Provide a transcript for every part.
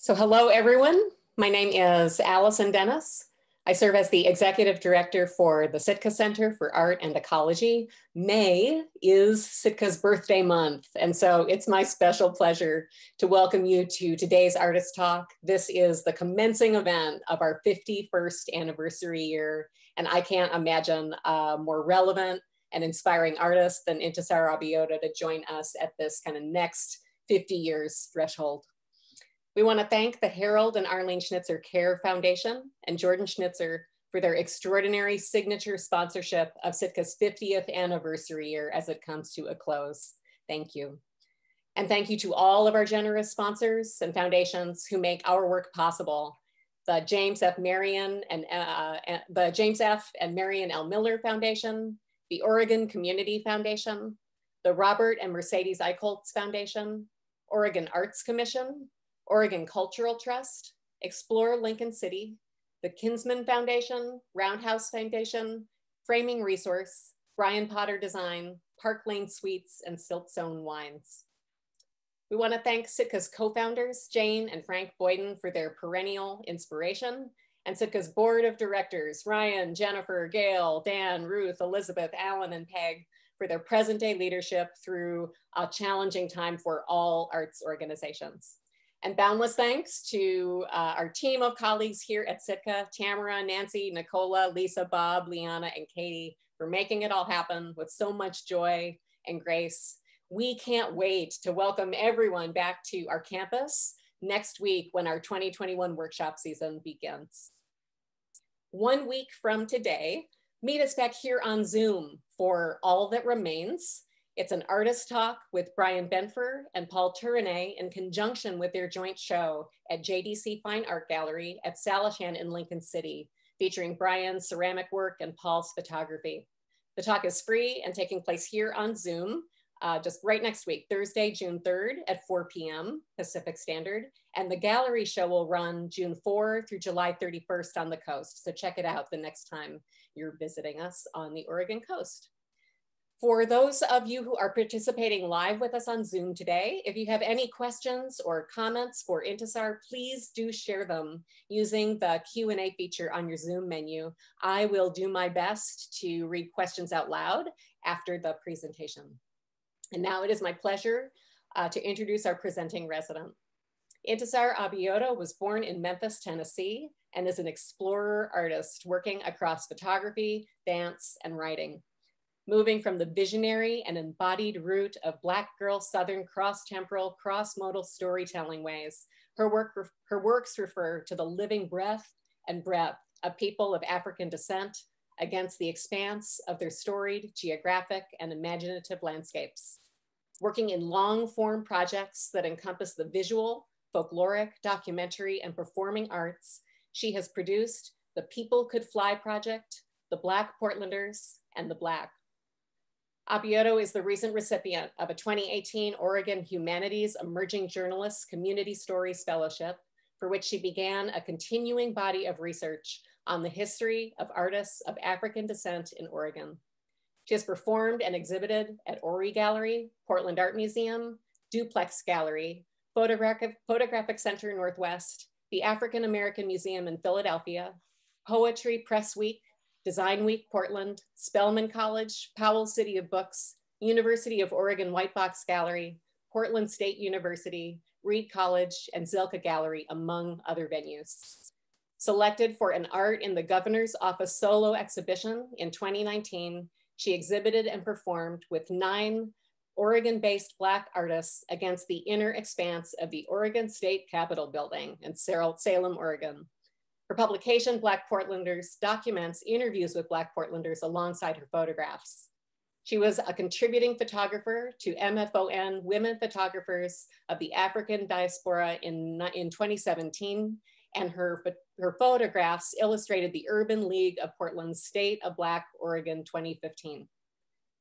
So hello, everyone. My name is Allison Dennis. I serve as the Executive Director for the Sitka Center for Art and Ecology. May is Sitka's birthday month, and so it's my special pleasure to welcome you to today's Artist Talk. This is the commencing event of our 51st anniversary year, and I can't imagine a more relevant and inspiring artist than Intisar Abioto to join us at this kind of next 50 years threshold. We want to thank the Harold and Arlene Schnitzer Care Foundation and Jordan Schnitzer for their extraordinary signature sponsorship of Sitka's 50th anniversary year as it comes to a close. Thank you. And thank you to all of our generous sponsors and foundations who make our work possible. The James F. Marion and Marion L. Miller Foundation, the Oregon Community Foundation, the Robert and Mercedes Eicholtz Foundation, Oregon Arts Commission, Oregon Cultural Trust, Explore Lincoln City, the Kinsman Foundation, Roundhouse Foundation, Framing Resource, Brian Potter Design, Park Lane Suites, and Siltzone Wines. We want to thank Sitka's co-founders, Jane and Frank Boyden, for their perennial inspiration, and Sitka's board of directors, Ryan, Jennifer, Gail, Dan, Ruth, Elizabeth, Alan, and Peg, for their present-day leadership through a challenging time for all arts organizations. And boundless thanks to our team of colleagues here at Sitka, Tamara, Nancy, Nicola, Lisa, Bob, Liana, and Katie, for making it all happen with so much joy and grace. We can't wait to welcome everyone back to our campus next week when our 2021 workshop season begins. 1 week from today, meet us back here on Zoom for All That Remains. It's an artist talk with Brian Benfer and Paul Renee in conjunction with their joint show at JDC Fine Art Gallery at Salishan in Lincoln City, featuring Brian's ceramic work and Paul's photography. The talk is free and taking place here on Zoom just right next week, Thursday, June 3rd at 4 p.m. Pacific Standard. And the gallery show will run June 4 through July 31st on the coast. So check it out the next time you're visiting us on the Oregon coast. For those of you who are participating live with us on Zoom today, if you have any questions or comments for Intisar, please do share them using the Q&A feature on your Zoom menu. I will do my best to read questions out loud after the presentation. And now it is my pleasure to introduce our presenting resident. Intisar Abioto was born in Memphis, Tennessee, and is an explorer artist working across photography, dance, and writing. Moving from the visionary and embodied route of Blackgirl Southern cross-temporal, cross-modal storytelling ways, her works refer to the living breath and breadth of people of African descent against the expanse of their storied, geographic, and imaginative landscapes. Working in long-form projects that encompass the visual, folkloric, documentary, and performing arts, she has produced the People Could Fly Project, the Black Portlanders, and the Black. Abioto is the recent recipient of a 2018 Oregon Humanities Emerging Journalists Community Stories Fellowship, for which she began a continuing body of research on the history of artists of African descent in Oregon. She has performed and exhibited at Ori Gallery, Portland Art Museum, Duplex Gallery, Photographic Center Northwest, the African American Museum in Philadelphia, Poetry Press Week, Design Week Portland, Spelman College, Powell City of Books, University of Oregon White Box Gallery, Portland State University, Reed College, and Zilka Gallery, among other venues. Selected for an Art in the Governor's Office solo exhibition in 2019, she exhibited and performed with 9 Oregon-based Black artists against the inner expanse of the Oregon State Capitol building in Salem, Oregon. Her publication, Black Portlanders, documents interviews with Black Portlanders alongside her photographs. She was a contributing photographer to MFON, Women Photographers of the African Diaspora in 2017, and her photographs illustrated the Urban League of Portland's State of Black Oregon 2015.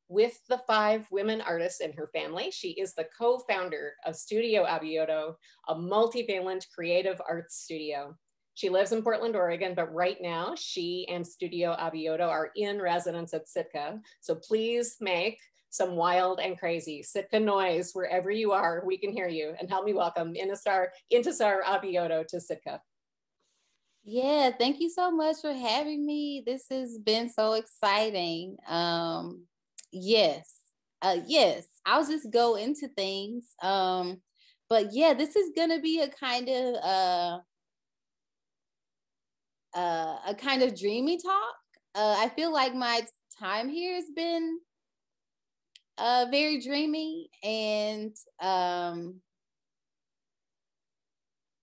With the 5 women artists in her family, she is the co-founder of Studio Abioto, a multivalent creative arts studio. She lives in Portland, Oregon, but right now she and Studio Abioto are in residence at Sitka. So please make some wild and crazy Sitka noise wherever you are. We can hear you. And help me welcome Intisar Abioto to Sitka. Yeah, thank you so much for having me. This has been so exciting. Yes, yes, I'll just go into things. But yeah, this is gonna be a kind of dreamy talk. I feel like my time here has been very dreamy and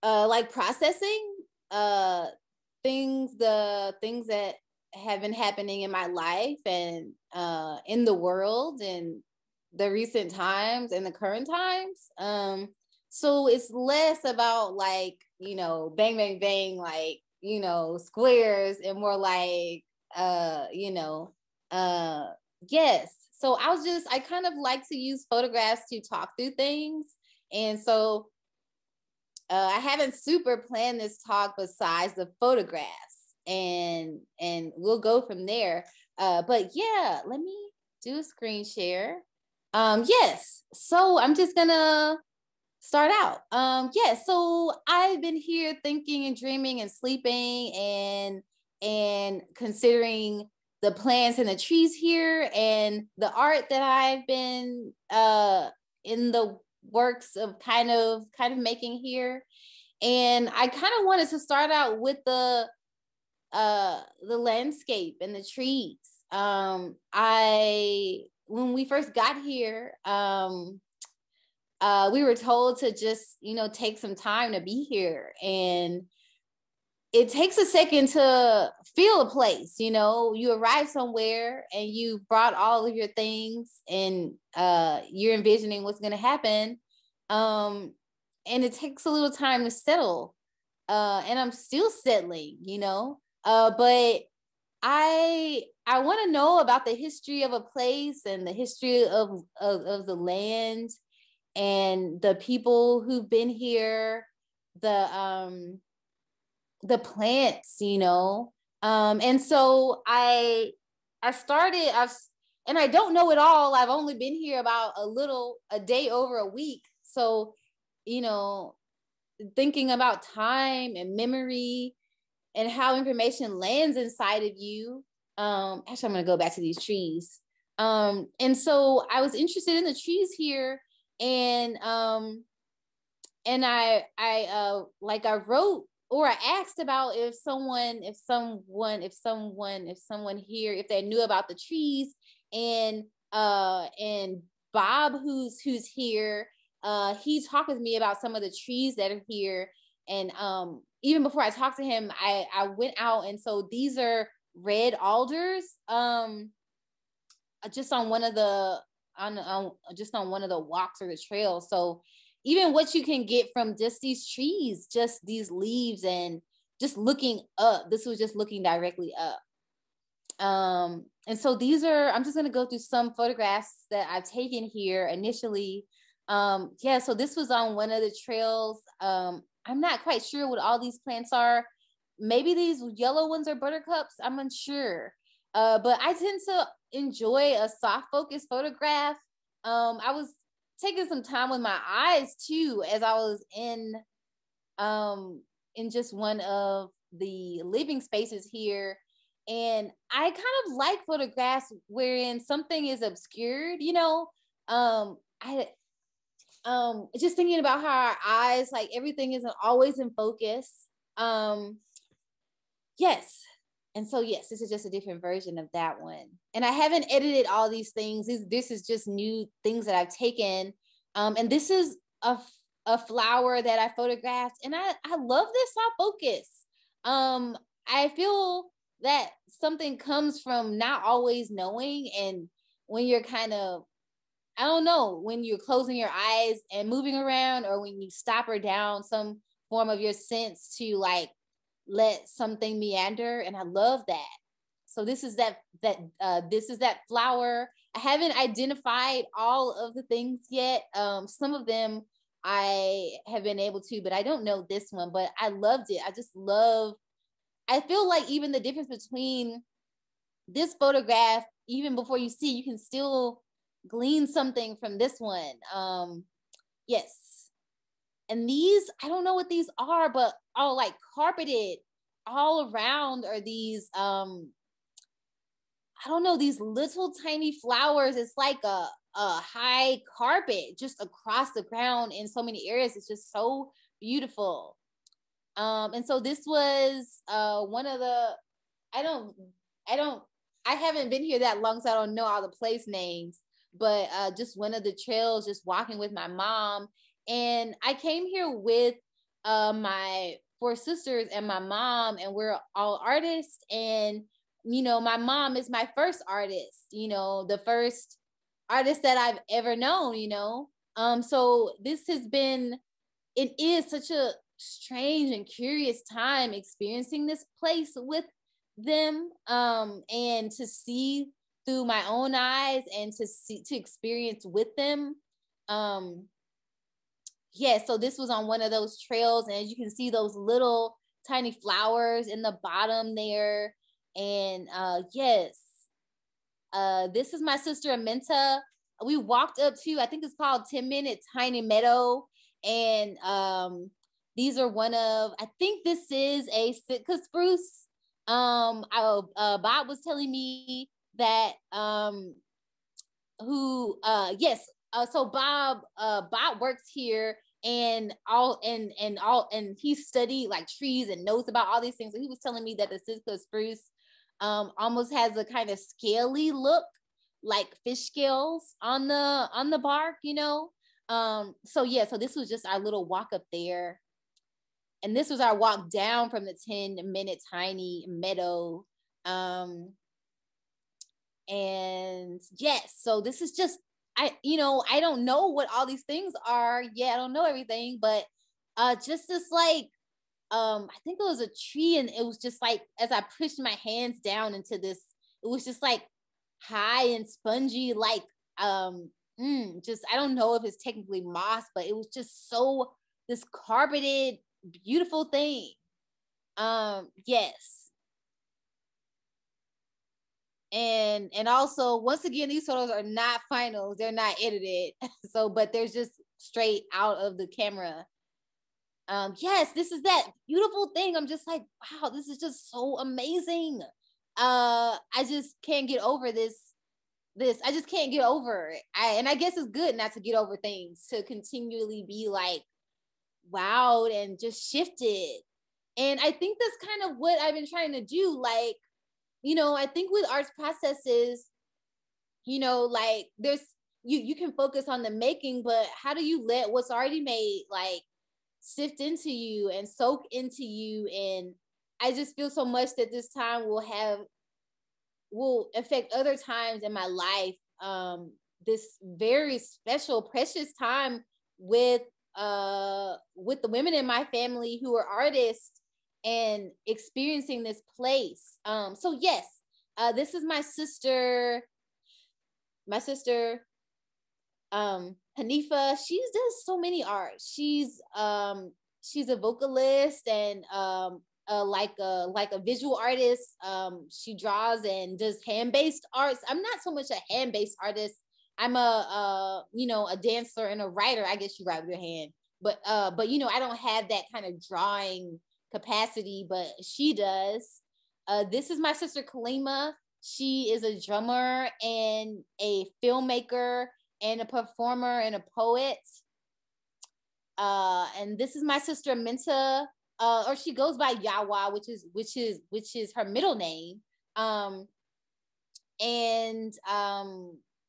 like processing the things that have been happening in my life and in the world and the recent times and the current times. So it's less about like, you know, bang, bang, bang, like, you know, squares, and more like, yes. So I kind of like to use photographs to talk through things. And so I haven't super planned this talk besides the photographs, and we'll go from there. But yeah, let me do a screen share. Yes, so I'm just gonna start out. So I've been here thinking and dreaming and sleeping and considering the plants and the trees here and the art that I've been in the works of kind of making here. And I kind of wanted to start out with the landscape and the trees. When we first got here, we were told to just, you know, take some time to be here. And it takes a second to feel a place. You know, you arrive somewhere and you brought all of your things and you're envisioning what's going to happen. And it takes a little time to settle. And I'm still settling, you know, but I want to know about the history of a place and the history of the land and the people who've been here, the plants, you know. And so I don't know it all. I've only been here about a day over a week. So, you know, thinking about time and memory and how information lands inside of you. Actually, I'm going to go back to these trees. And so I was interested in the trees here, and I wrote, or I asked about if someone here, if they knew about the trees, and Bob, who's here, he talked with me about some of the trees that are here. And even before I talked to him, I went out, and so these are red alders, just on one of the walks or the trails. So even what you can get from just these trees, just these leaves, and just looking up, this was just looking directly up. And so I'm just going to go through some photographs that I've taken here initially. So this was on one of the trails. I'm not quite sure what all these plants are. Maybe these yellow ones are buttercups. I'm unsure. But I tend to enjoy a soft focus photograph. I was taking some time with my eyes too, as I was in just one of the living spaces here. And I kind of like photographs wherein something is obscured, you know. Just thinking about how our eyes, like everything isn't always in focus. Yes. And so, yes, this is just a different version of that one. And I haven't edited all these things. This is just new things that I've taken. And this is a flower that I photographed. And I love this soft focus. I feel that something comes from not always knowing. And when you're kind of, I don't know, when you're closing your eyes and moving around, or when you stop or down some form of your sense to like let something meander. And I love that. So this is that flower. I haven't identified all of the things yet. Some of them I have been able to, but I don't know this one. But I loved it. I feel like even the difference between this photograph, even before you see, you can still glean something from this one. Yes. And these, I don't know what these are, but all like carpeted all around are these, I don't know, these little tiny flowers. It's like a high carpet just across the ground in so many areas. It's just so beautiful. And so this was one of the, I don't, I haven't been here that long, so I don't know all the place names, but just one of the trails, just walking with my mom. And I came here with my four sisters and my mom, and we're all artists. And, you know, my mom is my first artist, you know, the first artist that I've ever known, you know. So this has been, it is such a strange and curious time experiencing this place with them, and to see through my own eyes and to experience with them. Yeah, so this was on one of those trails, and as you can see, those little tiny flowers in the bottom there. And yes, this is my sister Amenta. We walked up to, I think it's called 10-minute Tiny Meadow. And these are one of, I think this is a Sitka spruce. Bob was telling me that so Bob works here, and he studied like trees and knows about all these things. So he was telling me that the Sitka spruce almost has a kind of scaly look, like fish scales on the bark, you know. So yeah, so this was just our little walk up there. And this was our walk down from the 10-minute Tiny Meadow. And yes, so this is just, I don't know what all these things are. Yeah, I don't know everything, but just this like, I think it was a tree, and it was just like, as I pushed my hands down into this, it was just like high and spongy, like, just, I don't know if it's technically moss, but it was just so, this carpeted, beautiful thing. Yes. And also, once again, these photos are not finals, they're not edited. So, but they're just straight out of the camera. Yes, this is that beautiful thing. I'm just like, wow, this is just so amazing. I just can't get over this. I just can't get over it. And I guess it's good not to get over things, to continually be like wowed and just shifted. And I think that's kind of what I've been trying to do. Like, you know, I think with arts processes, you know, like there's, you can focus on the making, but how do you let what's already made like sift into you and soak into you? And I just feel so much that this time will affect other times in my life. This very special, precious time with the women in my family who are artists and experiencing this place. So yes, this is my sister, Hanifa. She does so many arts. She's a vocalist and like a visual artist. She draws and does hand-based arts. I'm not so much a hand-based artist. I'm a dancer and a writer. I guess you write with your hand, but you know, I don't have that kind of drawing capacity, but she does. This is my sister Kalima. She is a drummer and a filmmaker and a performer and a poet. And this is my sister Minta, or she goes by Yawa, which is her middle name.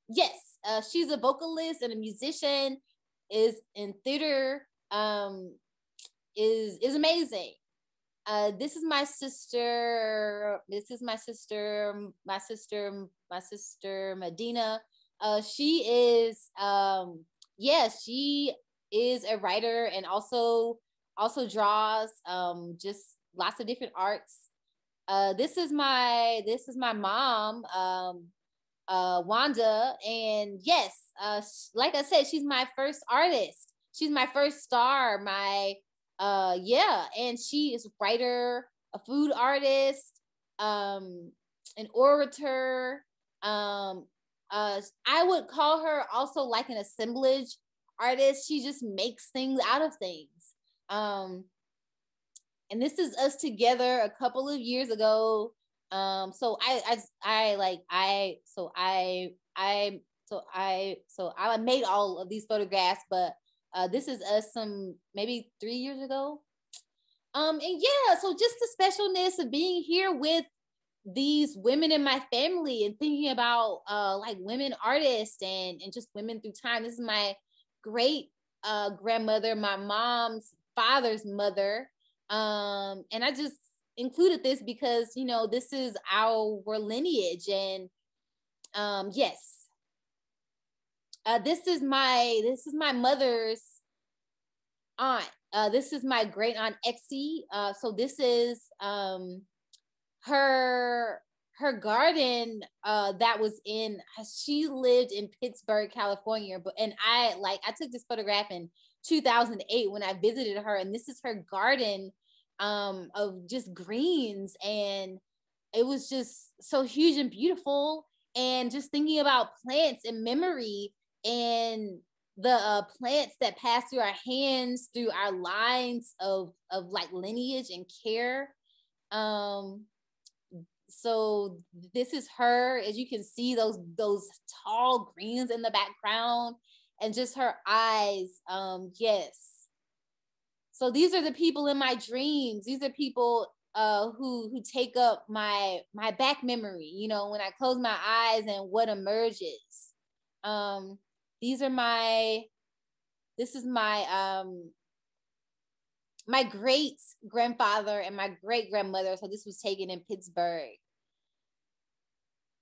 Yes, she's a vocalist and a musician, is in theater, is amazing. This is my sister. This is my sister Medina. She is she is a writer and also draws just lots of different arts. This is my mom, Wanda, and yes, like I said, she's my first artist. She's my first star. And she is a writer, a food artist, an orator, I would call her also like an assemblage artist. She just makes things out of things. And this is us together a couple of years ago. So I made all of these photographs, but this is us maybe 3 years ago. And yeah, so just the specialness of being here with these women in my family and thinking about like women artists and just women through time. This is my great grandmother, my mom's father's mother. And I just included this because, you know, this is our lineage. And yes, this is my mother's aunt. This is my great aunt Exie. So this is her garden that was she lived in Pittsburgh, California, and I took this photograph in 2008 when I visited her, and this is her garden of just greens, and it was just so huge and beautiful. And just thinking about plants and memory and the plants that pass through our hands, through our lines of like lineage and care. So this is her, as you can see, those tall greens in the background and just her eyes. Yes. So these are the people in my dreams. These are people who take up my back memory, you know, when I close my eyes and what emerges. This is my great grandfather and my great grandmother. So this was taken in Pittsburgh.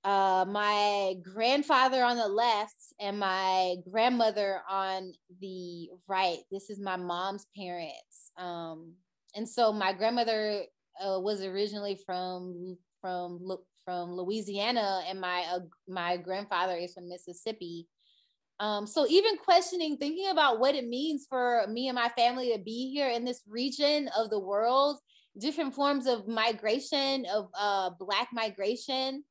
My grandfather on the left and my grandmother on the right. This is my mom's parents. And so my grandmother was originally from Louisiana, and my grandfather is from Mississippi. So even thinking about what it means for me and my family to be here in this region of the world, different forms of migration, of Black migration.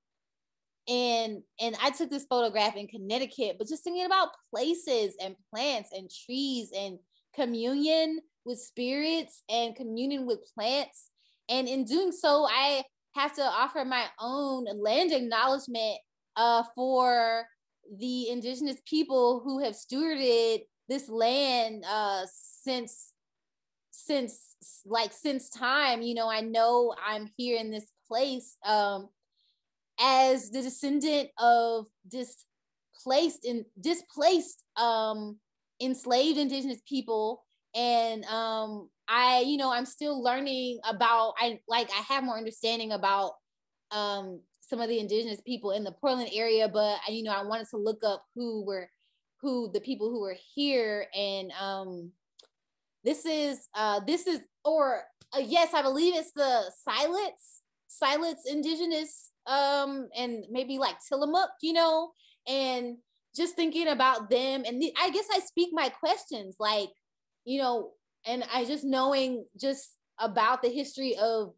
And I took this photograph in Connecticut, but just thinking about places and plants and trees and communion with spirits and communion with plants. And in doing so, I have to offer my own land acknowledgement for the indigenous people who have stewarded this land since time. You know, I know I'm here in this place as the descendant of displaced enslaved indigenous people. And I'm still learning about, I have more understanding about some of the indigenous people in the Portland area, but I wanted to look up who the people who were here. And yes, I believe it's the Silence indigenous and maybe like Tillamook, and just thinking about them. And I guess I speak my questions, and I just knowing just about the history of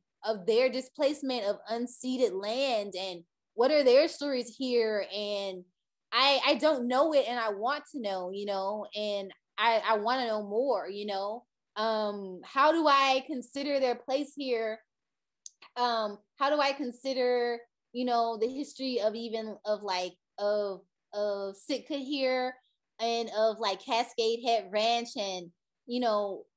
their displacement of unceded land and what are their stories here. And I don't know it, and I want to know, and I want to know more, how do I consider their place here? How do I consider, the history of Sitka here, and of like Cascade Head Ranch, and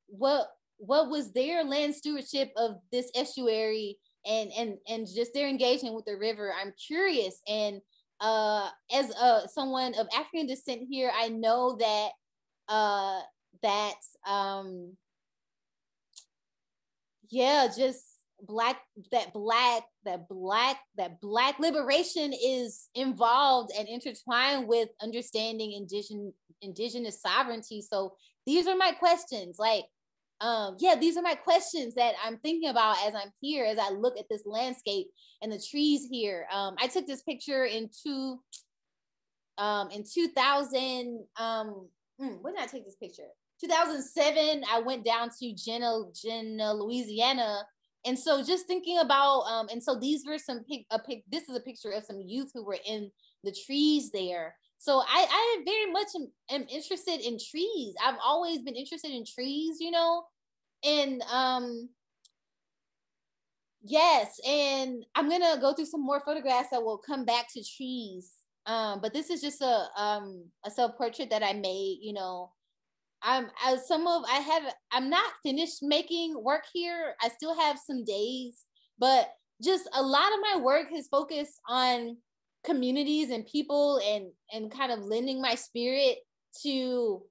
what was their land stewardship of this estuary, and just their engagement with the river. I'm curious. And as someone of African descent here, I know that just Black liberation is involved and intertwined with understanding indigenous sovereignty. So these are my questions. These are my questions that I'm thinking about as I'm here, as I look at this landscape and the trees here. I took this picture in 2000. When did I take this picture? 2007. I went down to Jenna, Louisiana, And so just thinking about, and so these were this is a picture of some youth who were in the trees there. So I very much am interested in trees. I've always been interested in trees, you know, and yes, and I'm gonna go through some more photographs that will come back to trees. But this is just a self-portrait that I made, you know. I'm not finished making work here. I still have some days, but just a lot of my work has focused on communities and people, and kind of lending my spirit to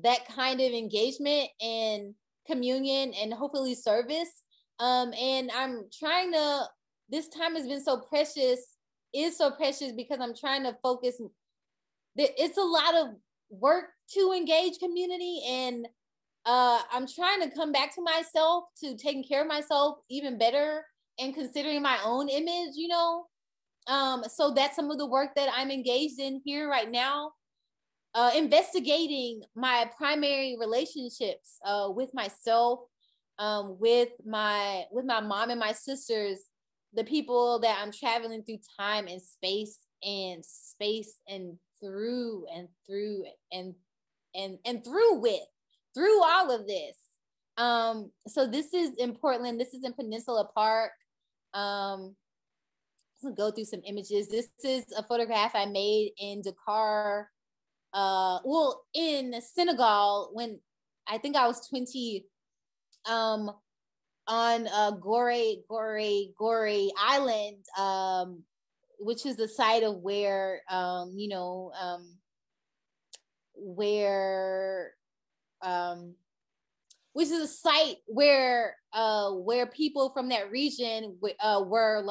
that kind of engagement and communion and hopefully service. And I'm trying to, this time has been so precious, is so precious, because I'm trying to focus. It's a lot of work to engage community, and I'm trying to come back to myself, to taking care of myself even better, and considering my own image, you know. So that's some of the work that I'm engaged in here right now. Investigating my primary relationships with myself, with my mom and my sisters, the people that I'm traveling through time and space and through through all of this. So this is in Portland. This is in Peninsula Park. Let's go through some images. This is a photograph I made in Dakar. In Senegal, when I think I was 20, on Gorée Island, which is the site of where, which is a site where people from that region were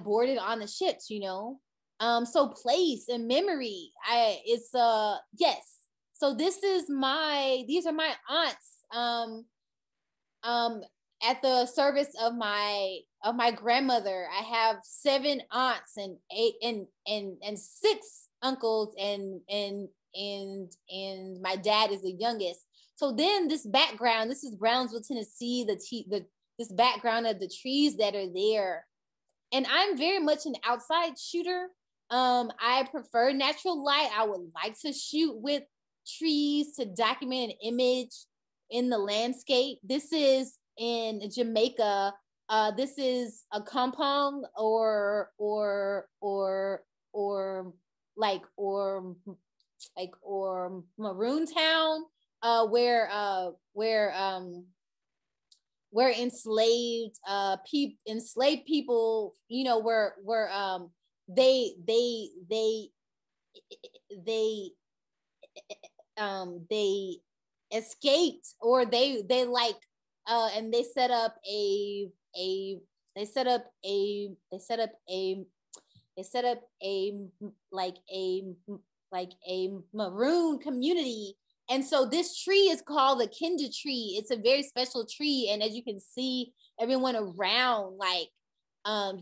boarded on the ships, you know. So place and memory, yes. So these are my aunts, at the service of my grandmother. I have 7 aunts and 6 uncles, and my dad is the youngest. So then this background, this is Brownsville, Tennessee, this background of the trees that are there. And I'm very much an outside shooter. I prefer natural light. I would like to shoot with trees to document an image in the landscape. This is in Jamaica. This is a kampong or maroon town, where enslaved people, you know, were they escaped, or they and they set up a maroon community. And so this tree is called the Kinda tree. It's a very special tree. And as you can see, everyone around,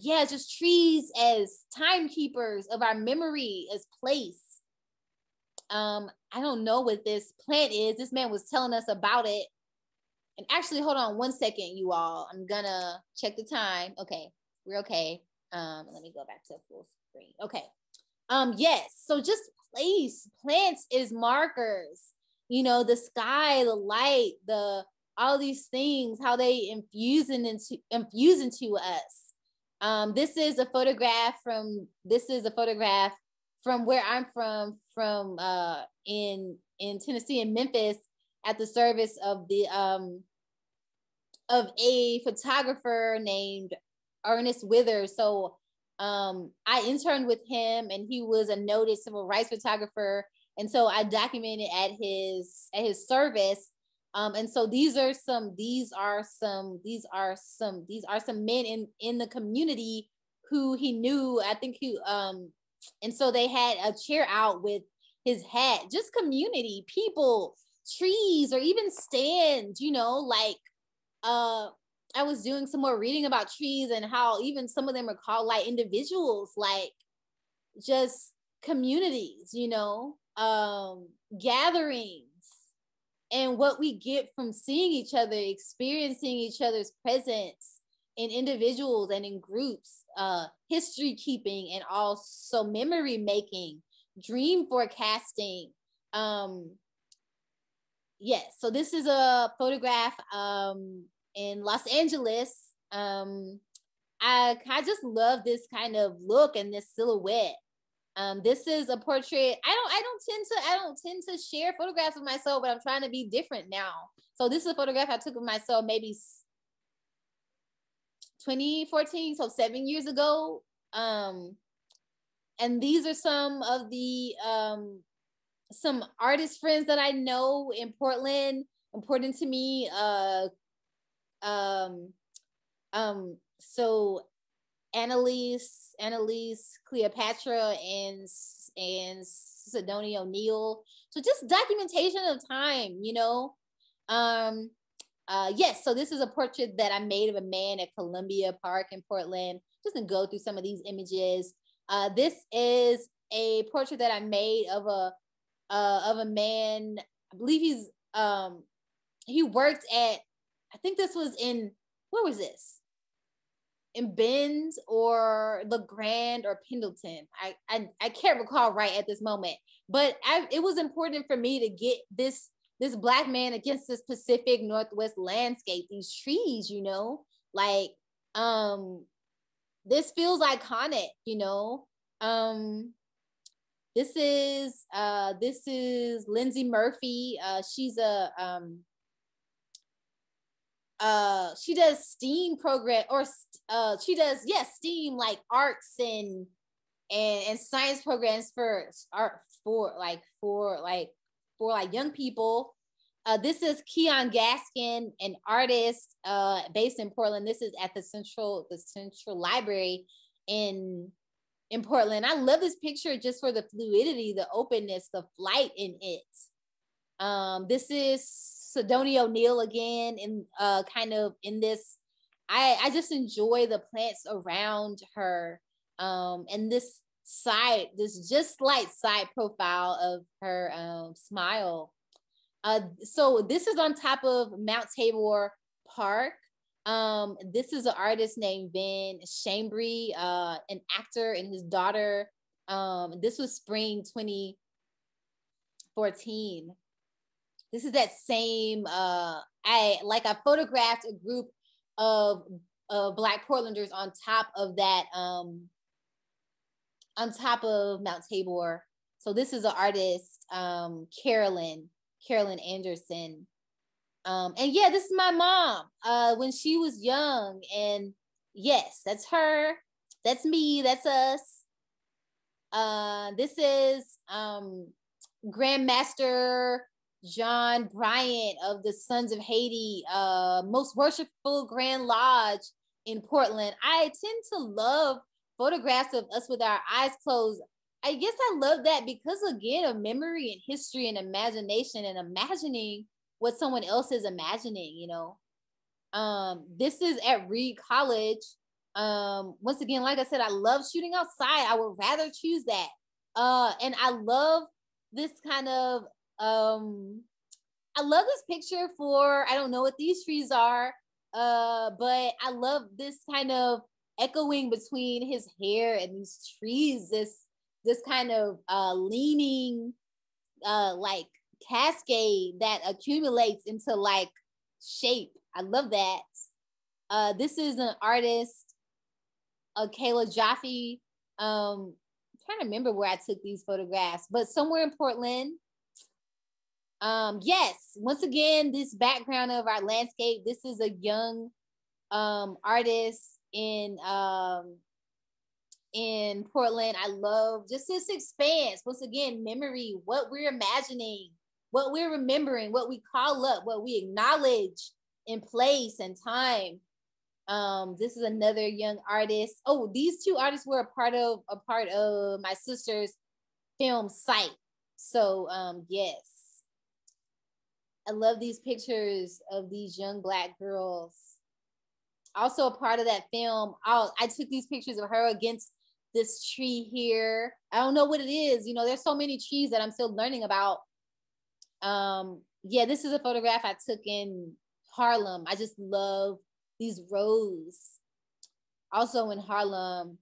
just trees as timekeepers of our memory, as place. I don't know what this plant is. This man was telling us about it. And actually, hold on one second, you all. I'm gonna check the time. Okay, we're okay. Let me go back to full screen. Okay. Yes. So just place, plants is markers. You know, the sky, the light, all these things, how they infuse into us. This is a photograph from where I'm from in Tennessee, in Memphis, at the service of a photographer named Ernest Withers. So I interned with him, and he was a noted civil rights photographer. And so I documented at his service. And so these are some men in the community who he knew. I think and so they had a chair out with his hat, just community, people, trees, or even stands, you know, I was doing some more reading about trees and how even some of them are called individuals, just communities, you know, gatherings. and what we get from seeing each other, experiencing each other's presence in individuals and in groups, history keeping, and also memory making, dream forecasting. Yes, so this is a photograph in Los Angeles. I just love this kind of look and this silhouette. This is a portrait. I don't tend to share photographs of myself, but I'm trying to be different now. So this is a photograph I took of myself maybe 2014, so 7 years ago. And these are some of the some artist friends that I know in Portland, important to me. So Annalise, Cleopatra, and Sidonia O'Neill. So just documentation of time, you know. Yes, so this is a portrait that I made of a man at Columbia Park in Portland. Just to go through some of these images. This is a portrait that I made of a man. I believe he worked at, I think this was in, where was this? In Ben's or LeGrand or Pendleton. I can't recall right at this moment, but it was important for me to get this Black man against this Pacific Northwest landscape, these trees, you know, like, this feels iconic, you know. This is Lindsay Murphy. She's a she does STEAM program, or she does, yes, STEAM, like arts and science programs for young people. This is Keon Gaskin, an artist based in Portland. This is at the Central Library in Portland. I love this picture just for the fluidity, the openness, the flight in it. This is Sidonia O'Neill again, in kind of in this. I just enjoy the plants around her, and this just slight side profile of her smile. So this is on top of Mount Tabor Park. This is an artist named Ben Chambry, an actor, and his daughter. This was spring 2014. This is that same, I photographed a group of Black Portlanders on top of that, on top of Mount Tabor. So this is an artist, Carolyn Anderson. And yeah, this is my mom when she was young. And yes, that's her. That's me. That's us. This is Grandmaster John Bryant of the Sons of Haiti, most worshipful Grand Lodge in Portland. I tend to love photographs of us with our eyes closed. I guess I love that because, again, of memory and history and imagination and imagining what someone else is imagining, you know. This is at Reed College. Once again, like I said, I love shooting outside. I would rather choose that. And I love this kind of, I love this picture for, I don't know what these trees are, but I love this kind of echoing between his hair and these trees, this kind of leaning, like cascade that accumulates into like shape. I love that. This is an artist, Kayla Jaffe. I'm trying to remember where I took these photographs, but somewhere in Portland. Yes, once again, this background of our landscape. This is a young artist in Portland. I love just this expanse. Once again, memory, what we're imagining, what we're remembering, what we call up, what we acknowledge in place and time. This is another young artist. Oh, these two artists were a part of my sister's film site. So yes, I love these pictures of these young Black girls. Also a part of that film. I took these pictures of her against this tree here. I don't know what it is. You know, there's so many trees that I'm still learning about. yeah, this is a photograph I took in Harlem. I just love these rows. Also in Harlem.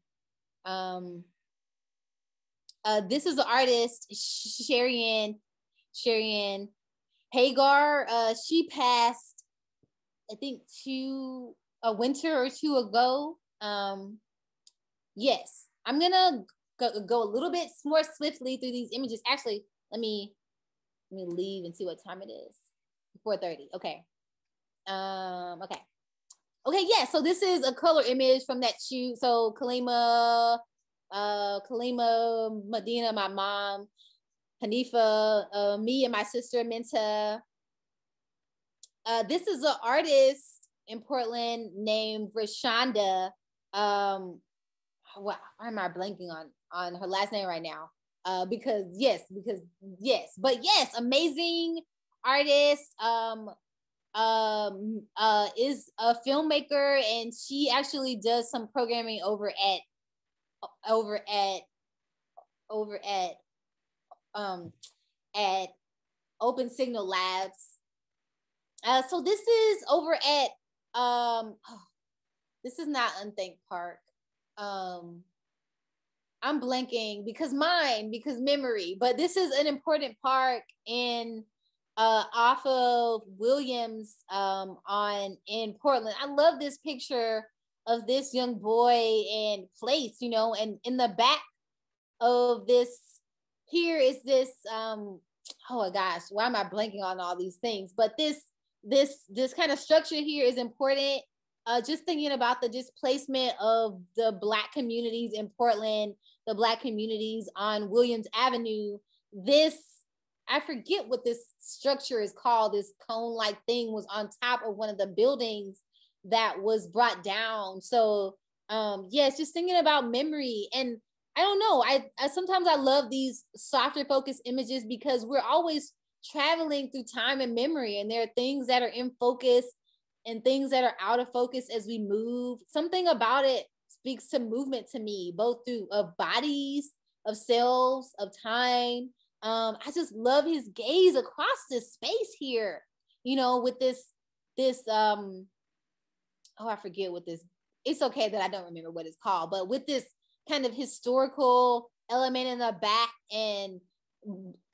This is the artist Sherian Hagar. She passed, I think, a winter or two ago. Yes, I'm gonna go a little bit more swiftly through these images. Actually, let me leave and see what time it is. 4:30. Okay. Okay, yeah, so this is a color image from that shoot. So Kalima Medina, my mom, Hanifa, me and my sister Minta. This is an artist in Portland named Rashonda. Why am I blanking on her last name right now? Because yes, amazing artist. Is a filmmaker, and she actually does some programming over at Open Signal Labs. So this is over at this is not Unthank Park. I'm blanking because memory, but this is an important park in off of Williams in Portland. I love this picture of this young boy and place, you know, and in the back of this here is this oh my gosh, why am I blanking on all these things? But this kind of structure here is important. Just thinking about the displacement of the Black communities in Portland, the Black communities on Williams Avenue. I forget what this structure is called. This cone-like thing was on top of one of the buildings that was brought down. So yes, just thinking about memory. And I don't know, I sometimes I love these softer focus images because we're always traveling through time and memory, and there are things that are in focus and things that are out of focus as we move. Something about it speaks to movement to me, both through bodies, of selves, of time. I just love his gaze across this space here, you know, with this oh, I forget what this, it's okay that I don't remember what it's called, but with this kind of historical element in the back and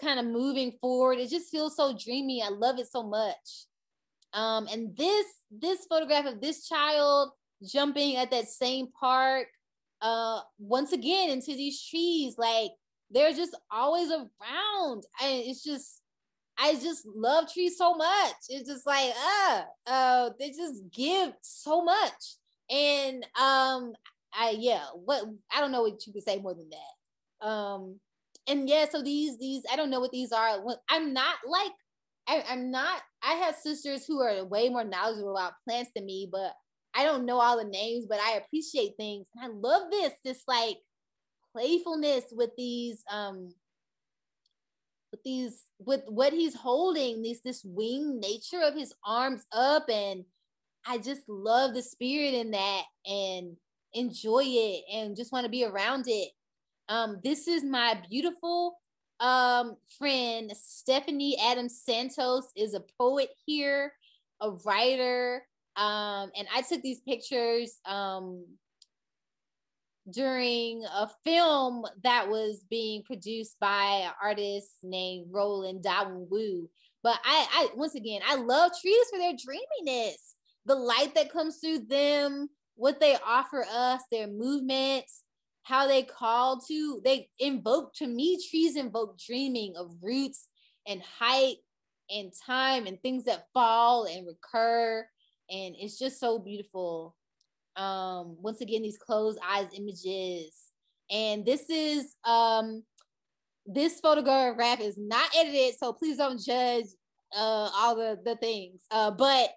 kind of moving forward, it just feels so dreamy. I love it so much. And this photograph of this child jumping at that same park, once again into these trees, like they're just always around. I just love trees so much. It's just like, they just give so much. And I don't know what you could say more than that. And yeah, so these I don't know what these are. I'm not, I have sisters who are way more knowledgeable about plants than me, but I don't know all the names, but I appreciate things. And I love this like playfulness with with what he's holding, this winged nature of his arms up. And I just love the spirit in that and enjoy it and just want to be around it. This is my beautiful friend Stephanie Adams Santos, is a poet here, a writer, and I took these pictures during a film that was being produced by an artist named Roland Dawon Wu. But I once again, I love trees for their dreaminess, the light that comes through them, what they offer us, their movements, how they invoke, to me, trees invoke dreaming of roots and height and time and things that fall and recur. And it's just so beautiful. Once again, these closed eyes images. And this is, this photograph is not edited, so please don't judge all the things. But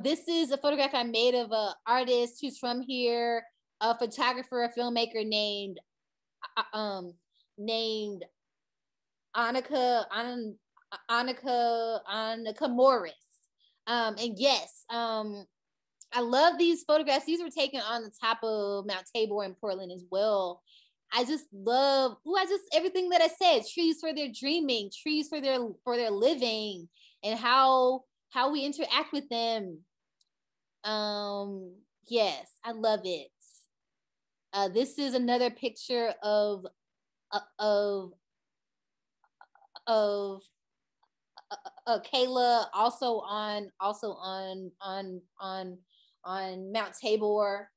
this is a photograph I made of an artist who's from here, a photographer, a filmmaker named Annika Morris. And yes, I love these photographs. These were taken on the top of Mount Tabor in Portland as well. I just love, everything that I said, trees for their dreaming, trees for their living. and how we interact with them. Yes, I love it. This is another picture of Kayla, also on Mount Tabor.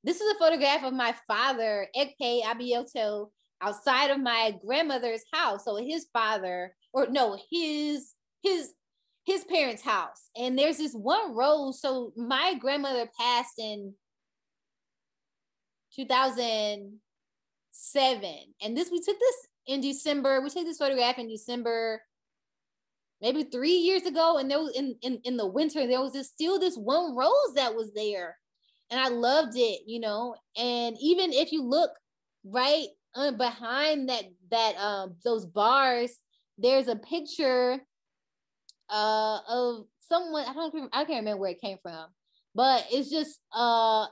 This is a photograph of my father, Sitka Abioto, outside of my grandmother's house. So his father, or no, his parents' house. And there's this one rose. So my grandmother passed in 2007. And we took this in December. We took this photograph in December, maybe 3 years ago. And there was in the winter, there was still this one rose that was there. And I loved it, you know. And even if you look right behind those bars, there's a picture of someone. I can't remember where it came from, but it's just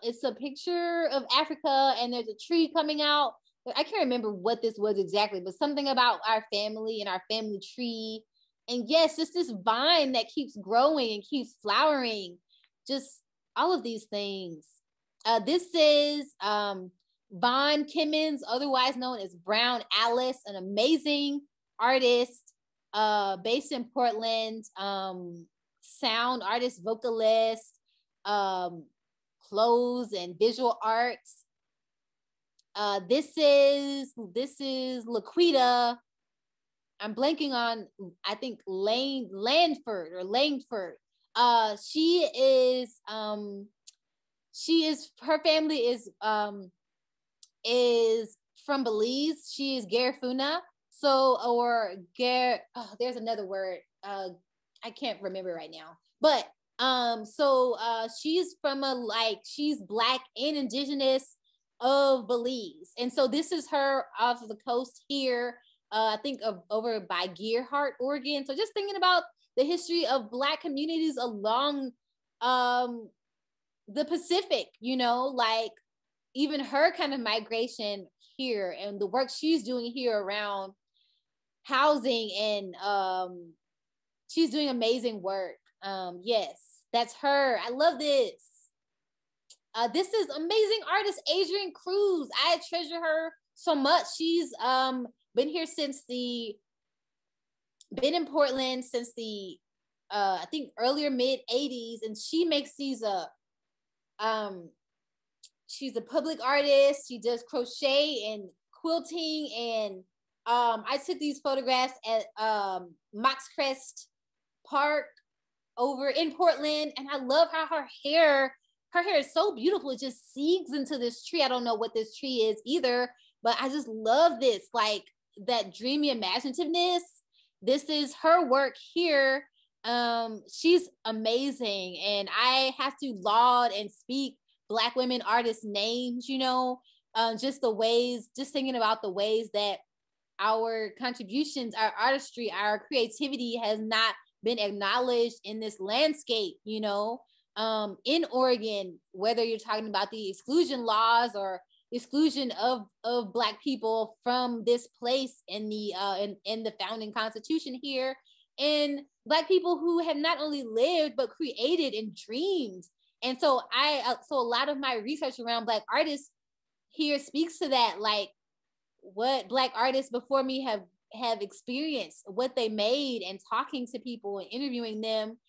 it's a picture of Africa, and there's a tree coming out. I can't remember what this was exactly, but something about our family and our family tree. And yes, just this vine that keeps growing and keeps flowering, just all of these things. This is Vaughn Kimmons, otherwise known as Brown Alice, an amazing artist based in Portland, sound artist, vocalist, clothes and visual arts. This is Laquita. I'm blanking on, I think Langford. Her family is from Belize. She is Garifuna. There's another word. I can't remember right now. But she's she's Black and Indigenous of Belize. And so this is her off the coast here, I think over by Gearhart, Oregon. So just thinking about the history of Black communities along the Pacific, you know, like even her kind of migration here and the work she's doing here around housing, and she's doing amazing work. Yes, that's her. I love this. This is amazing artist Adrian Cruz. I treasure her so much. She's been in Portland since the I think earlier mid 80s, and she makes these she's a public artist. She does crochet and quilting, and I took these photographs at Mox Crest Park over in Portland, and I love how her hair is so beautiful. It just seeps into this tree. I don't know what this tree is either, but I just love this, like that dreamy imaginativeness. This is her work here. She's amazing, and I have to laud and speak Black women artists' names, you know, just thinking about the ways that our contributions, our artistry, our creativity has not been acknowledged in this landscape, you know, in Oregon, whether you're talking about the exclusion laws or exclusion of Black people from this place in the founding constitution here, and Black people who have not only lived but created and dreamed. And so so a lot of my research around Black artists here speaks to that, like what Black artists before me have experienced, what they made, and talking to people and interviewing them.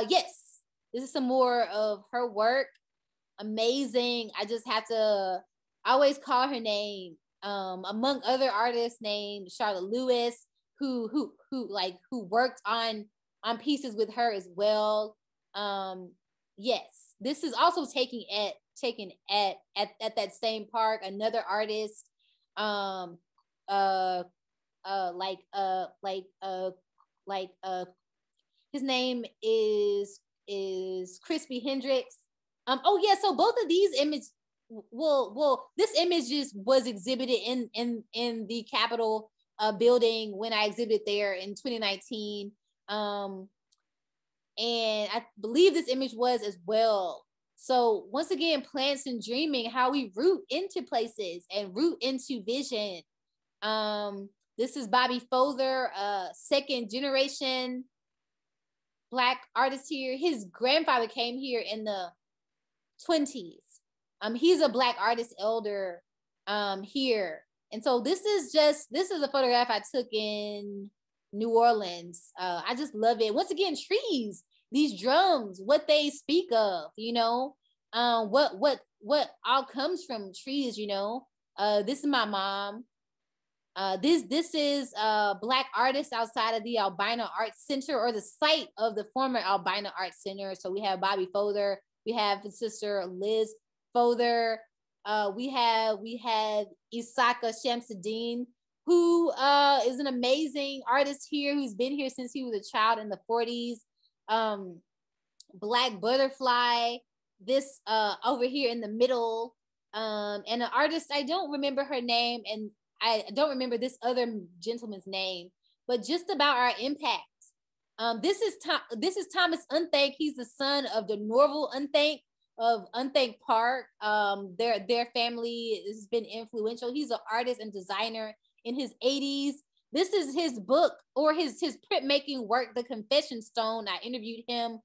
Yes, this is some more of her work. Amazing. I just have to always call her name, among other artists named Charlotte Lewis, who worked on pieces with her as well. Yes, this is also taken at that same park. Another artist, his name is Crispy Hendricks. Oh yeah, so both of these images, this image just was exhibited in the Capitol building when I exhibited there in 2019. And I believe this image was as well. So once again, plants and dreaming, how we root into places and root into vision. This is Bobby Fother, second generation Black artist here. His grandfather came here in the 20s. He's a Black artist elder here. And so this is a photograph I took in New Orleans. I just love it. Once again, trees, these drums, what they speak of, you know, what all comes from trees, you know. This is my mom. This is Black artists outside of the Albina Arts Center, or the site of the former Albina Arts Center. So we have Bobby Fother, we have his sister Liz Fother, we have Isaka Shamsuddin, who is an amazing artist here, who's been here since he was a child in the 40s. Black Butterfly, this over here in the middle, and an artist, I don't remember her name, and I don't remember this other gentleman's name, but just about our impact. This is Thomas Unthank. He's the son of the Norval Unthank of Unthank Park. Their family has been influential. He's an artist and designer in his 80s. This is his book, or his printmaking work, The Confession Stone. I interviewed him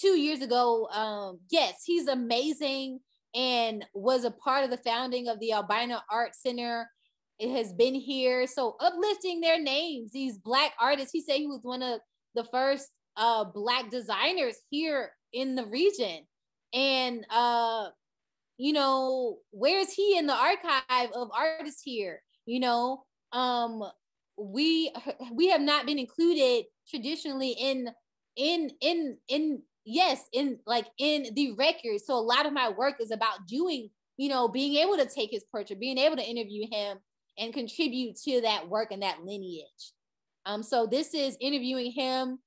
2 years ago. Yes, he's amazing and was a part of the founding of the Albina Art Center. It has been here. So uplifting their names, these Black artists. He said he was one of the first Black designers here in the region. And, you know, where's he in the archive of artists here? You know, we have not been included traditionally in the records. So a lot of my work is about doing, you know, being able to take his portrait, being able to interview him and contribute to that work and that lineage. So this is interviewing him.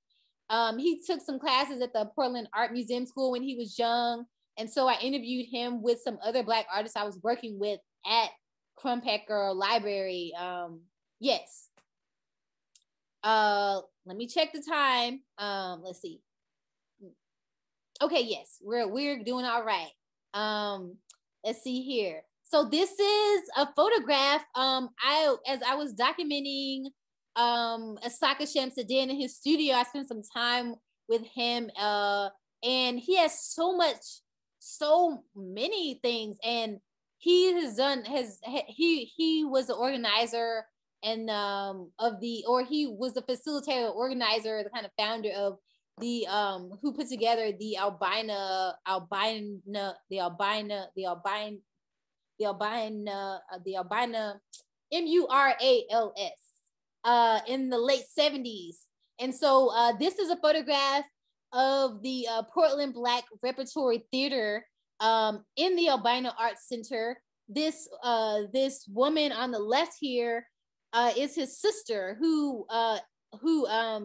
He took some classes at the Portland Art Museum School when he was young. And so I interviewed him with some other Black artists I was working with at Crumpecker Library. Yes. Let me check the time. Let's see. Okay, yes, we're doing all right. Let's see here. So this is a photograph. As I was documenting Isaka Shamsuddin in his studio, I spent some time with him, and he has so many things, and he has done he was the organizer and he was the facilitator, organizer, the kind of founder of the who put together the Albina MURALS in the late 70s. And so this is a photograph of the Portland Black Repertory Theater in the Albina Arts Center. This woman on the left here is his sister, who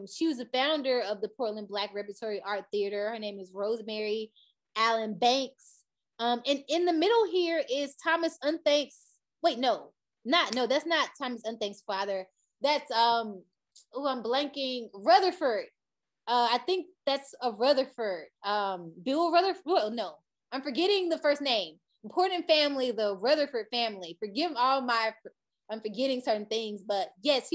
she was the founder of the Portland Black Repertory Art Theater. Her name is Rosemary Allen Banks. And in the middle here is Thomas Unthank's, that's not Thomas Unthank's father. That's, I'm blanking, Rutherford. I think that's a Rutherford. Bill Rutherford, no, I'm forgetting the first name. Important family, the Rutherford family. Forgive I'm forgetting certain things, but yes,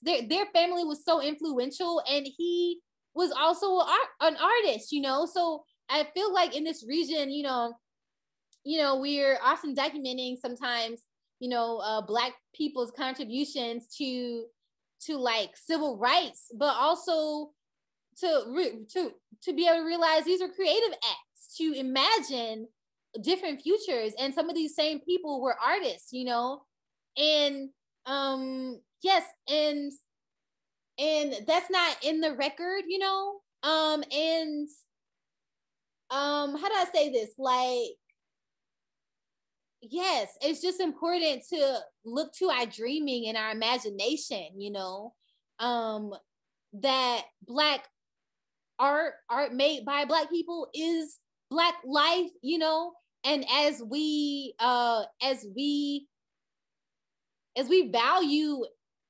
their family was so influential, and he was also an artist, you know. So I feel like in this region, you know, we're often documenting sometimes, you know, Black people's contributions to like civil rights, but also to be able to realize these are creative acts to imagine different futures. And some of these same people were artists, you know, and yes, and that's not in the record, you know, and how do I say this? Like, yes, it's just important to look to our dreaming and our imagination, you know, that Black art made by Black people is Black life, you know. And as we value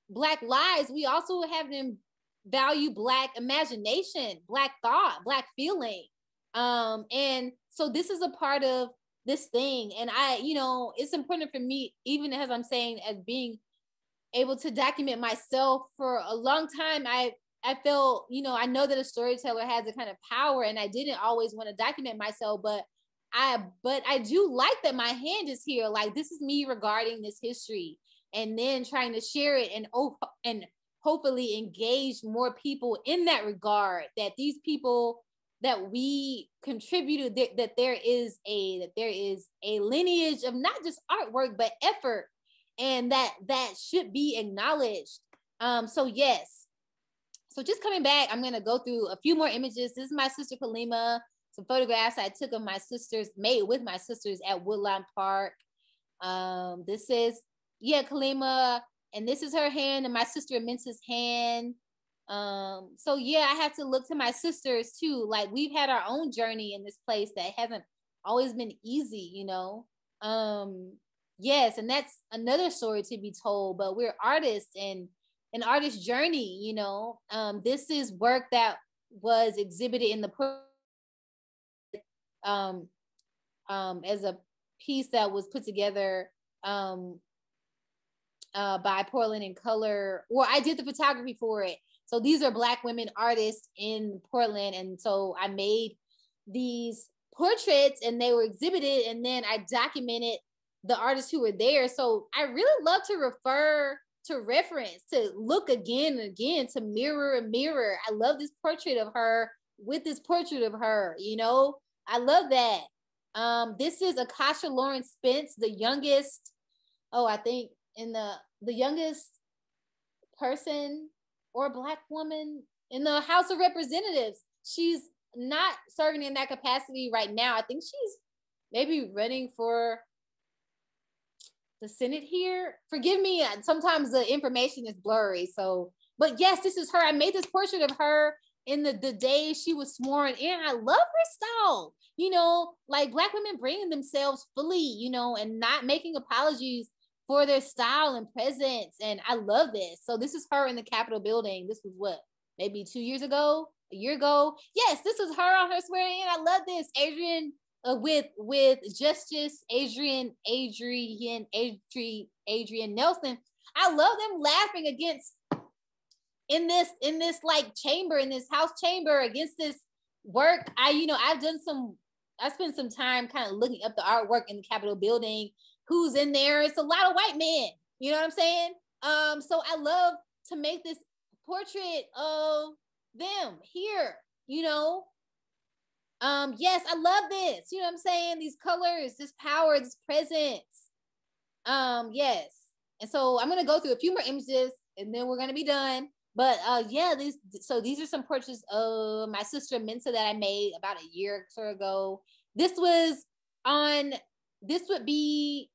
Black lives, we also have them value Black imagination, Black thought, Black feeling. And so this is a part of this thing. And I, you know, it's important for me, even as I'm saying, as being able to document myself for a long time. I felt, you know, I know that a storyteller has a kind of power, and I didn't always want to document myself, but I do like that my hand is here. Like, this is me regarding this history, and then trying to share it and hopefully engage more people in that regard, that these people that we contributed, that there is a lineage of not just artwork but effort, and that should be acknowledged. So yes, so just coming back, I'm gonna go through a few more images. This is my sister Kalima, some photographs I took of my sisters, made with my sisters at Woodlawn Park. This is, yeah, Kalima, and this is her hand, and my sister Minta's hand. So yeah, I have to look to my sisters too. Like, we've had our own journey in this place that hasn't always been easy, you know. Yes, and that's another story to be told, but we're artists, and an artist journey, you know. This is work that was exhibited in the as a piece that was put together by Portland in Color, or I did the photography for it. So these are Black women artists in Portland, and so I made these portraits, and they were exhibited, and then I documented the artists who were there. So I really love to refer to reference, to look again and again, to mirror and mirror. I love this portrait of her with this portrait of her, you know. I love that. This is Akasha Lawrence Spence, the youngest, I think in the youngest person or Black woman in the House of Representatives. She's not serving in that capacity right now. I think she's maybe running for the Senate here. Forgive me, sometimes the information is blurry. So, but yes, this is her. I made this portrait of her in the day she was sworn in. I love her style, you know, like Black women bringing themselves fully, you know, and not making apologies for their style and presence. And I love this. So this is her in the Capitol building. This was what, maybe 2 years ago, a year ago. Yes, this is her on her swearing in. I love this. Adrian with Justice Adrian Nelson. I love them laughing against in this like chamber, in this House chamber, against this work. I spent some time kind of looking up the artwork in the Capitol building. Who's in there? It's a lot of white men. You know what I'm saying? So I love to make this portrait of them here, you know. Yes, I love this. You know what I'm saying? These colors, this power, this presence. Yes. And so I'm gonna go through a few more images and then we're gonna be done. But yeah, these are some portraits of my sister Minta that I made about a year or so ago. This would be,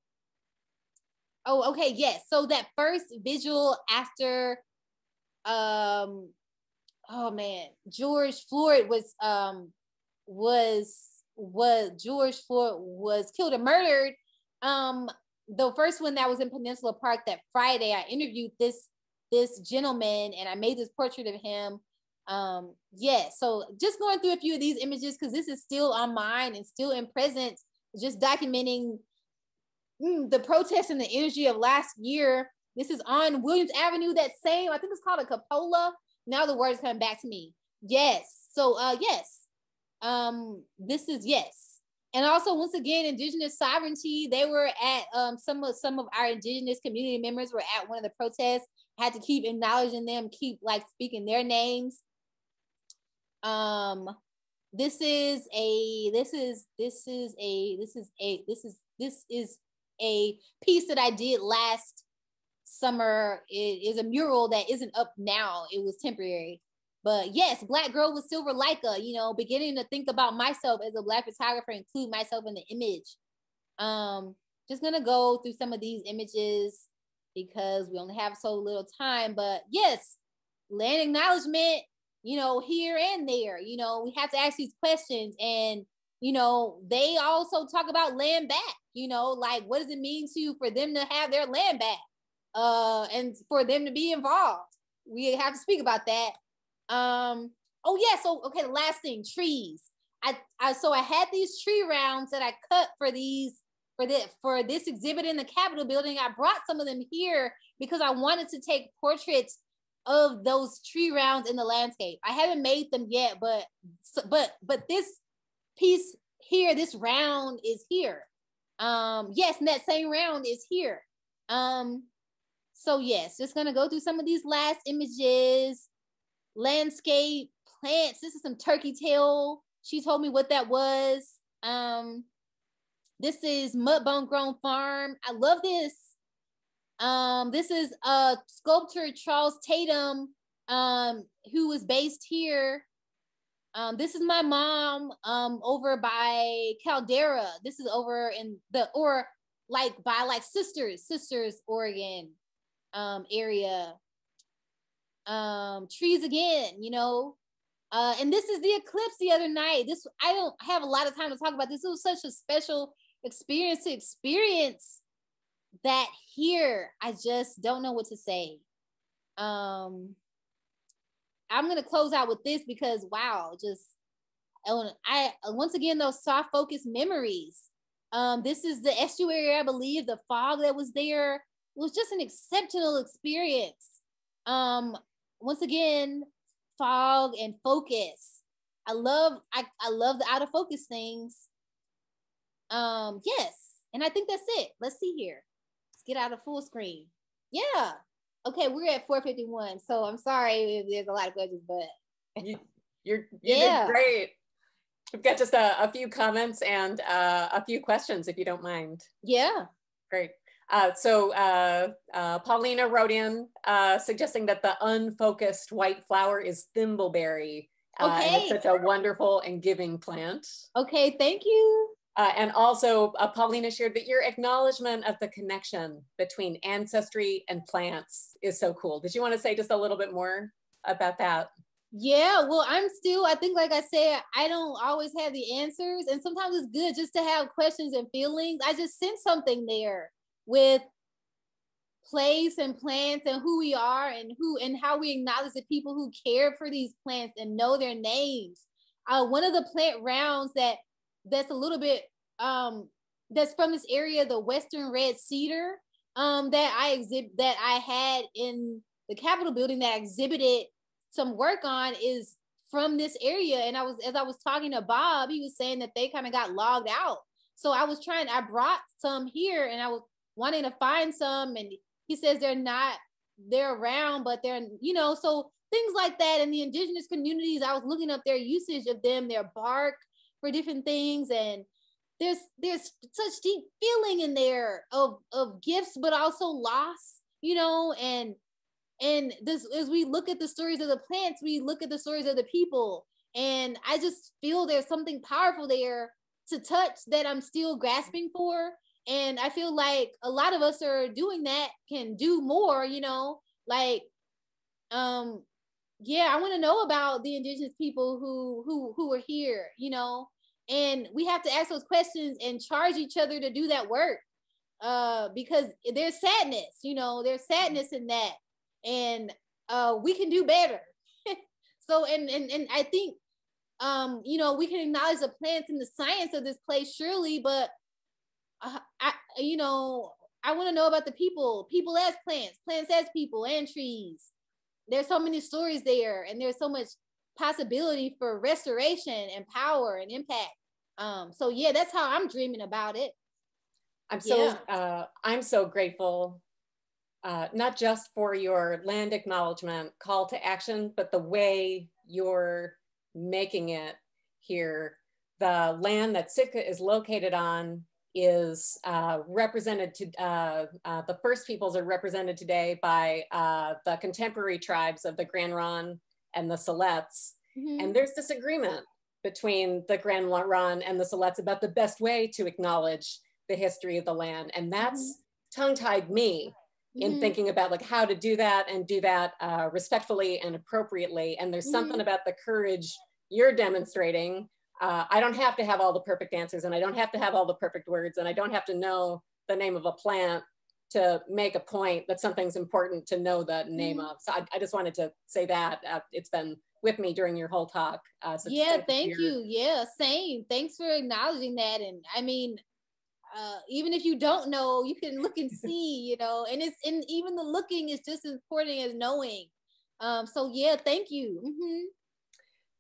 oh, okay, yes. So that first visual after George Floyd George Floyd was killed and murdered. The first one that was in Peninsula Park that Friday, I interviewed this gentleman and I made this portrait of him. So just going through a few of these images because this is still on mine and still in presence, just documenting the protests and the energy of last year. This is on Williams Avenue, that same, I think it's called a cupola. Now the word is coming back to me. Yes. So yes. This is yes. And also, once again, Indigenous sovereignty. They were at some of our Indigenous community members were at one of the protests. Had to keep acknowledging them, keep like speaking their names. This is a piece that I did last summer. It is a mural that isn't up now. It was temporary. But yes, Black Girl with Silver Leica, you know, beginning to think about myself as a Black photographer, include myself in the image. Just gonna go through some of these images because we only have so little time. But yes, land acknowledgement, you know, here and there, you know, we have to ask these questions. And, you know, they also talk about land back, you know, like what does it mean for them to have their land back? And for them to be involved. We have to speak about that. The last thing, trees. I had these tree rounds that I cut for these for this exhibit in the Capitol building. I brought some of them here because I wanted to take portraits of those tree rounds in the landscape. I haven't made them yet, but this piece here, this round is here. Yes, and that same round is here. So yes, just gonna go through some of these last images. Landscape, plants. This is some turkey tail. She told me what that was. This is Mudbone Grown Farm. I love this. This is sculptor Charles Tatum, who was based here. This is my mom over by Caldera. This is over in by Sisters, Oregon area. Trees again, you know. And this is the eclipse the other night. This, I don't have a lot of time to talk about this. It was such a special experience to experience that here. I just don't know what to say. I'm gonna close out with this because wow, once again, those soft focus memories. This is the estuary, I believe. The fog that was there, it was just an exceptional experience. Once again, fog and focus. I love the out of focus things. Yes, and I think that's it. Let's see here. Let's get out of full screen. Yeah. Okay, we're at 4:51. So I'm sorry if there's a lot of questions, but you did great. We've got just a few comments and a few questions, if you don't mind. Yeah. Great. Paulina wrote in suggesting that the unfocused white flower is thimbleberry. Okay. And it's such a wonderful and giving plant. Okay, thank you. And also, Paulina shared that your acknowledgement of the connection between ancestry and plants is so cool. Did you want to say just a little bit more about that? Yeah, well, I think, like I said, I don't always have the answers. And sometimes it's good just to have questions and feelings. I just sense something there with place and plants and who we are and how we acknowledge the people who care for these plants and know their names. One of the plant rounds that's a little bit that's from this area, the Western red cedar, that I had in the Capitol building that I exhibited some work on, is from this area. And as I was talking to Bob, he was saying that they kind of got logged out. So I brought some here and I was wanting to find some, and he says they're around, but they're, you know, so things like that. In the indigenous communities, I was looking up their usage of them, their bark for different things, and there's such deep feeling in there of gifts, but also loss, you know, and this, as we look at the stories of the plants, we look at the stories of the people, and I just feel there's something powerful there to touch that I'm still grasping for. And I feel like a lot of us are doing that, can do more, you know, like, yeah, I want to know about the indigenous people who are here, you know, and we have to ask those questions and charge each other to do that work, because there's sadness, you know, there's sadness in that, and we can do better. So, and I think, you know, we can acknowledge the plants and the science of this place, surely, but you know, I want to know about the people as plants, plants as people, and trees. There's so many stories there, and there's so much possibility for restoration and power and impact. So yeah, that's how I'm dreaming about it. I'm so grateful, not just for your land acknowledgement call to action, but the way you're making it here. The land that Sitka is located on is represented to, the First Peoples are represented today by the contemporary tribes of the Grand Ronde and the Siletz. Mm-hmm. And there's disagreement between the Grand Ronde and the Siletz about the best way to acknowledge the history of the land. And that's tongue-tied me in thinking about like how to do that and do that respectfully and appropriately. And there's something about the courage you're demonstrating. I don't have to have all the perfect answers, and I don't have to have all the perfect words, and I don't have to know the name of a plant to make a point that something's important to know the name of. So I just wanted to say that it's been with me during your whole talk. So yeah, thank you. Yeah, same. Thanks for acknowledging that. And I mean, even if you don't know, you can look and see, you know, and even the looking is just as important as knowing. So yeah, thank you. Mm-hmm.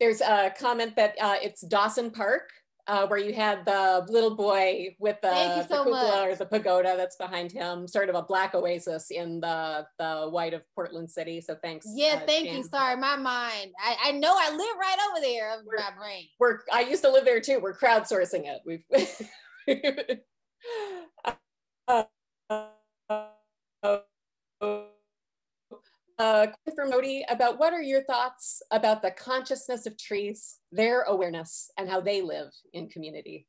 There's a comment that it's Dawson Park, where you had the little boy with the cupola or the pagoda that's behind him, sort of a Black oasis in the white of Portland City. So thanks. Yeah, thank you. Sorry, my mind. I know I live right over there of my brain. I used to live there too. We're crowdsourcing it. We've from Modi about what are your thoughts about the consciousness of trees, their awareness, and how they live in community?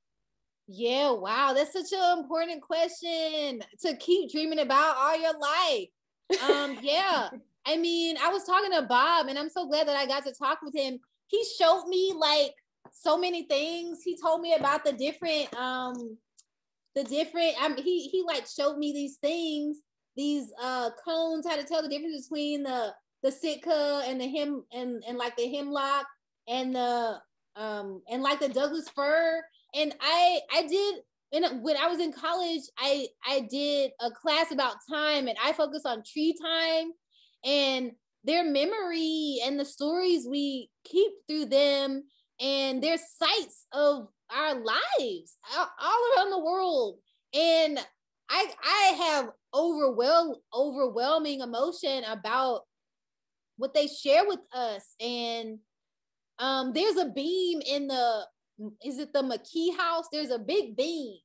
Yeah, wow, that's such an important question to keep dreaming about all your life. Yeah, I mean, I was talking to Bob, and I'm so glad that I got to talk with him. He showed me like so many things. He told me about the different. He like showed me these things, these cones, how to tell the difference between the Sitka and the like the hemlock and the and like the Douglas fir. And I did, and when I was in college, I did a class about time, and I focused on tree time and their memory and the stories we keep through them and their sites of our lives all around the world. And I have overwhelming emotion about what they share with us. And there's a beam in is it the McKee house? There's a big beam.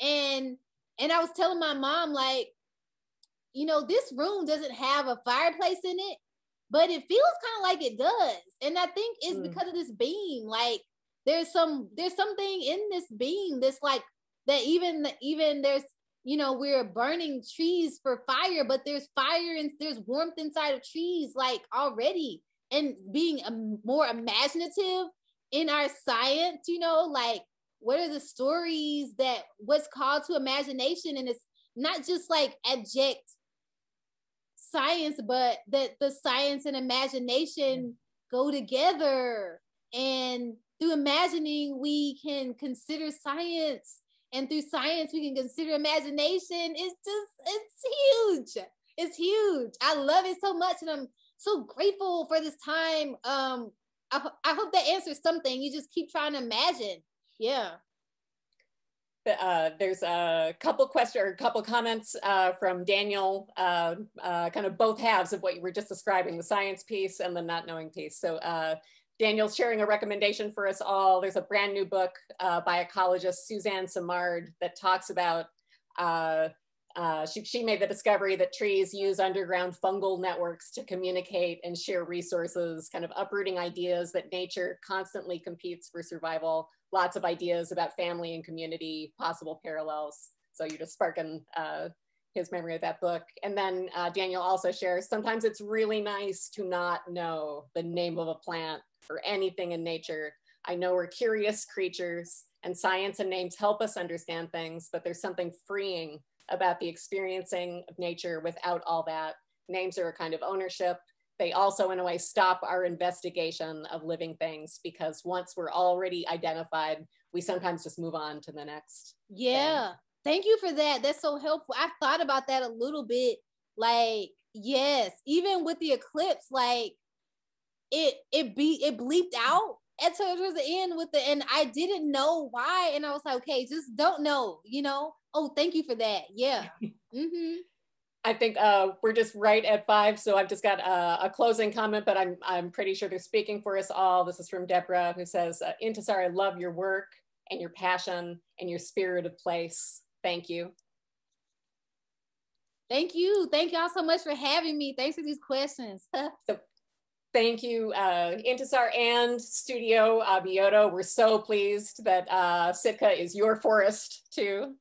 And I was telling my mom, like, you know, this room doesn't have a fireplace in it, but it feels kind of like it does. And I think it's because of this beam. Like there's something in this beam that's like that even there's, you know, we're burning trees for fire, but there's fire and there's warmth inside of trees like already. And being more imaginative in our science, you know, like what are the stories that what's called to imagination? And it's not just like abject science, but that the science and imagination go together. And through imagining, we can consider science. And through science, we can consider imagination. It's huge. It's huge. I love it so much. And I'm so grateful for this time. I hope that answers something. You just keep trying to imagine. Yeah. There's a couple questions or a couple comments from Daniel, kind of both halves of what you were just describing, the science piece and the not knowing piece. So Daniel's sharing a recommendation for us all. There's a brand new book by ecologist Suzanne Simard that talks about, she made the discovery that trees use underground fungal networks to communicate and share resources, kind of uprooting ideas that nature constantly competes for survival. Lots of ideas about family and community, possible parallels. So you're just sparking his memory of that book. And then Daniel also shares, sometimes it's really nice to not know the name of a plant or anything in nature. I know we're curious creatures and science and names help us understand things, but there's something freeing about the experiencing of nature without all that. Names are a kind of ownership. They also, in a way, stop our investigation of living things because once we're already identified, we sometimes just move on to the next. Yeah, thing. Thank you for that. That's so helpful. I've thought about that a little bit. Like, yes, even with the eclipse, like it bleeped out towards the end and I didn't know why. And I was like, okay, just don't know, you know? Oh, thank you for that. Yeah. Mm-hmm. I think we're just right at 5, so I've just got a closing comment, but I'm pretty sure they're speaking for us all. This is from Deborah, who says, Intisar, I love your work and your passion and your spirit of place. Thank you. Thank you. Thank y'all so much for having me. Thanks for these questions. So, thank you, Intisar and Studio Abioto. We're so pleased that Sitka is your forest too.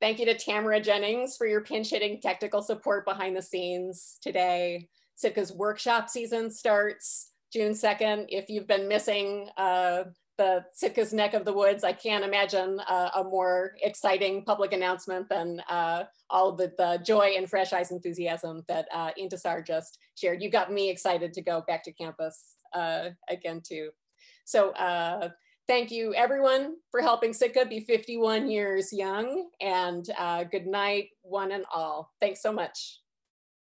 Thank you to Tamara Jennings for your pinch-hitting technical support behind the scenes today. Sitka's workshop season starts June 2nd. If you've been missing the Sitka's neck of the woods, I can't imagine a more exciting public announcement than all of the joy and fresh eyes enthusiasm that Intisar just shared. You got me excited to go back to campus again too. So Thank you everyone for helping Sitka be 51 years young, and good night, one and all. Thanks so much.